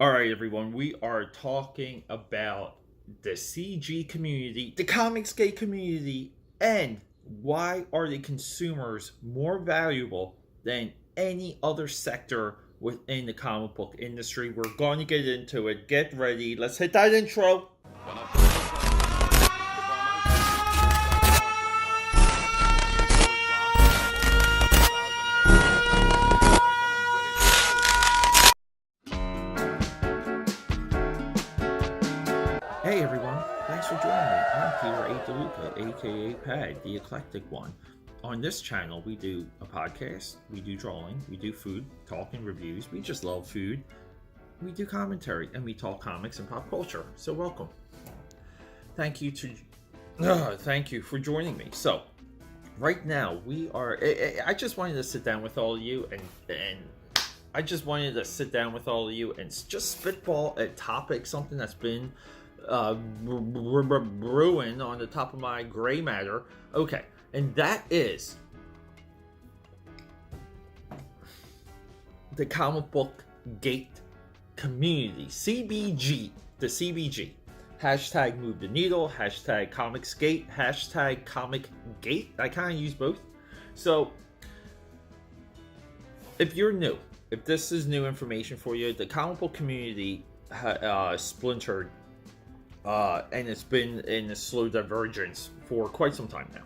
All right, everyone, we are talking about the CG community, the Comicsgate community, and why are the consumers more valuable than any other sector within the comic book industry? We're going to get into it. Get ready. Let's hit that intro. Hey everyone, thanks for joining me. I'm Peter A. DeLuca, aka AKAPAD, the eclectic one. On this channel, we do a podcast, we do drawing, we do food, talking reviews, we just love food, we do commentary, and we talk comics and pop culture. So welcome. Thank you for joining me. So, right now we are. I just wanted to sit down with all of you and I just wanted to sit down with all of you and just spitball a topic, something that's been brewing on the top of my gray matter. Okay, and that is the comic book gate community, CBG, the CBG. Hashtag move the needle, hashtag Comicsgate, hashtag Comicsgate. I kind of use both. So, if you're new, if this is new information for you, the comic book community splintered, and it's been in a slow divergence for quite some time now.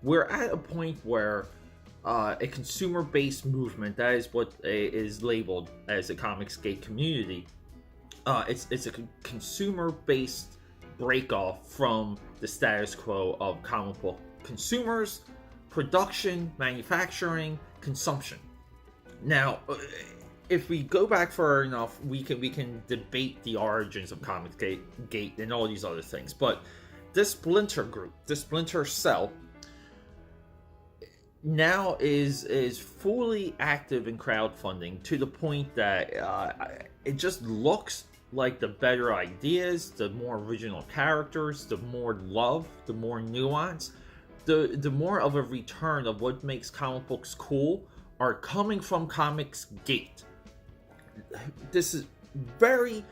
We're at a point where a consumer-based movement, that is what is labeled as a Comicsgate community, it's a consumer-based break-off from the status quo of comic book consumers, production, manufacturing, consumption. Now, if we go back far enough, we can debate the origins of Comicsgate and all these other things. But this splinter group, this splinter cell, now is fully active in crowdfunding to the point that it just looks like the better ideas, the more original characters, the more love, the more nuance, the more of a return of what makes comic books cool are coming from Comicsgate. This is very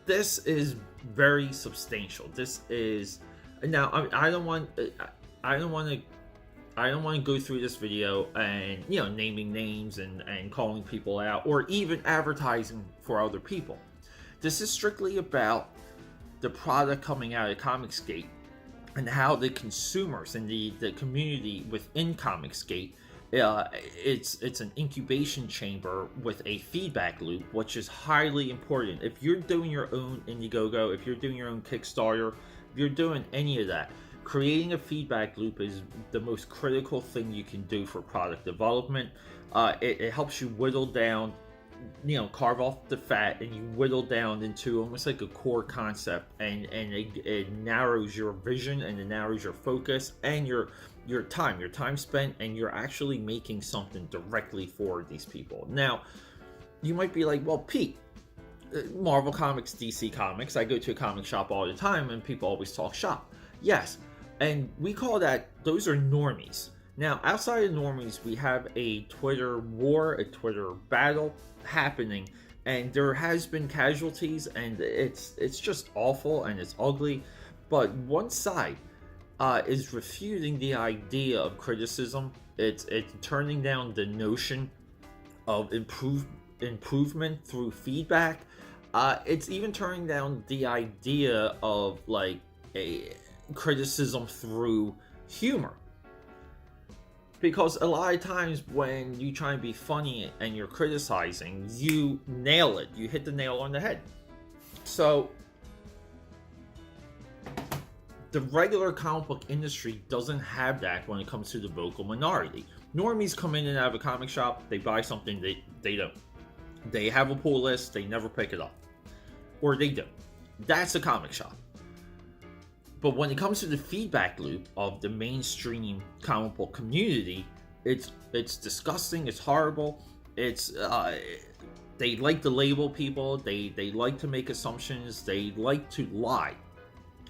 this is very substantial. This is now I don't want to go through this video and naming names and calling people out or even advertising for other people. This is strictly about the product coming out of Comicsgate and how the consumers and the community within Comicsgate, it's an incubation chamber with a feedback loop, which is highly important. If you're doing your own Indiegogo, if you're doing your own Kickstarter, if you're doing any of that, creating a feedback loop is the most critical thing you can do for product development. It helps you whittle down, carve off the fat, and you whittle down into almost like a core concept, and it narrows your vision, and it narrows your focus and your time spent, and you're actually making something directly for these people. Now, you might be like, well, Pete, Marvel Comics, DC Comics, I go to a comic shop all the time and people always talk shop. Yes, and we call those are normies. Now, outside of normies, we have a Twitter war, a Twitter battle happening, and there has been casualties, and it's just awful and it's ugly. But one side is refuting the idea of criticism. It's turning down the notion of improvement through feedback. It's even turning down the idea of like a criticism through humor. Because a lot of times when you try and be funny and you're criticizing, you nail it. You hit the nail on the head. So the regular comic book industry doesn't have that when it comes to the vocal minority. Normies come in and out of a comic shop, they buy something, they don't. They have a pull list, they never pick it up. Or they do. That's a comic shop. But when it comes to the feedback loop of the mainstream comic book community, it's disgusting, it's horrible, it's they like to label people, they like to make assumptions, they like to lie.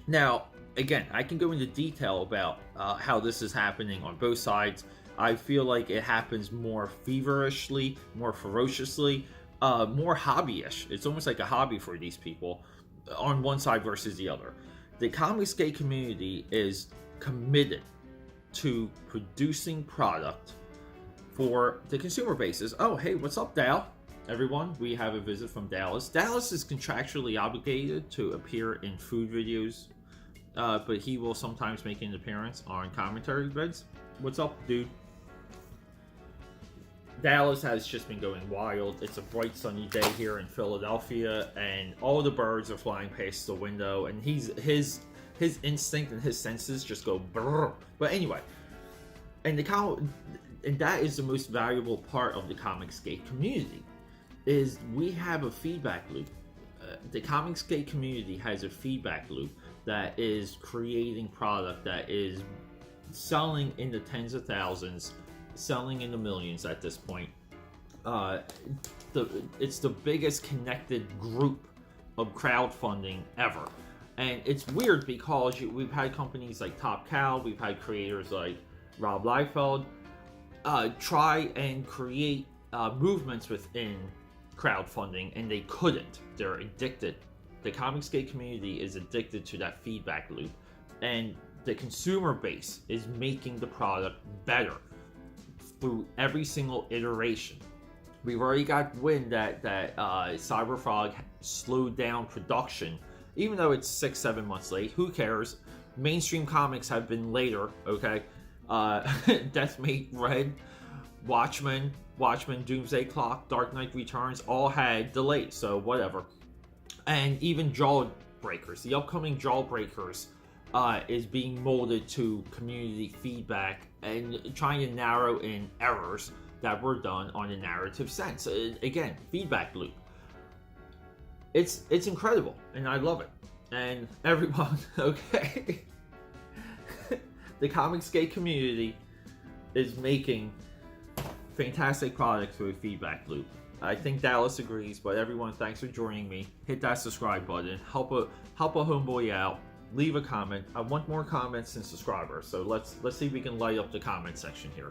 Now, again, I can go into detail about how this is happening on both sides. I feel like it happens more feverishly, more ferociously more hobbyish. It's almost like a hobby for these people on one side versus the other. The Comicsgate community is committed to producing product for the consumer bases. Oh, hey, what's up, Dal? Everyone, we have a visit from Dallas. Dallas is contractually obligated to appear in food videos, but he will sometimes make an appearance on commentary vids. What's up, dude? Dallas has just been going wild. It's a bright sunny day here in Philadelphia, and all the birds are flying past the window, and his instinct and his senses just go brrr. But anyway, and that is the most valuable part of the Comicsgate community, is we have a feedback loop. The Comicsgate community has a feedback loop that is creating product that is selling in the tens of thousands, selling in the millions at this point. It's the biggest connected group of crowdfunding ever. And it's weird because we've had companies like Top Cow, we've had creators like Rob Liefeld try and create movements within crowdfunding, and they couldn't. They're addicted. The Comicsgate community is addicted to that feedback loop, and the consumer base is making the product better through every single iteration. We've already got wind that Cyberfrog slowed down production, even though it's 6-7 months late. Who cares? Mainstream comics have been later, okay? Deathmate Red, Watchmen, Doomsday Clock, Dark Knight Returns all had delays, so whatever. And even Jawbreakers, the upcoming Jawbreakers is being molded to community feedback and trying to narrow in errors that were done on a narrative sense. Again, feedback loop. It's incredible, and I love it. And everyone, okay, the Comicsgate community is making fantastic products through a feedback loop. I think Dallas agrees, but everyone, thanks for joining me. Hit that subscribe button. Help a homeboy out. Leave a comment. I want more comments and subscribers, so let's see if we can light up the comment section here.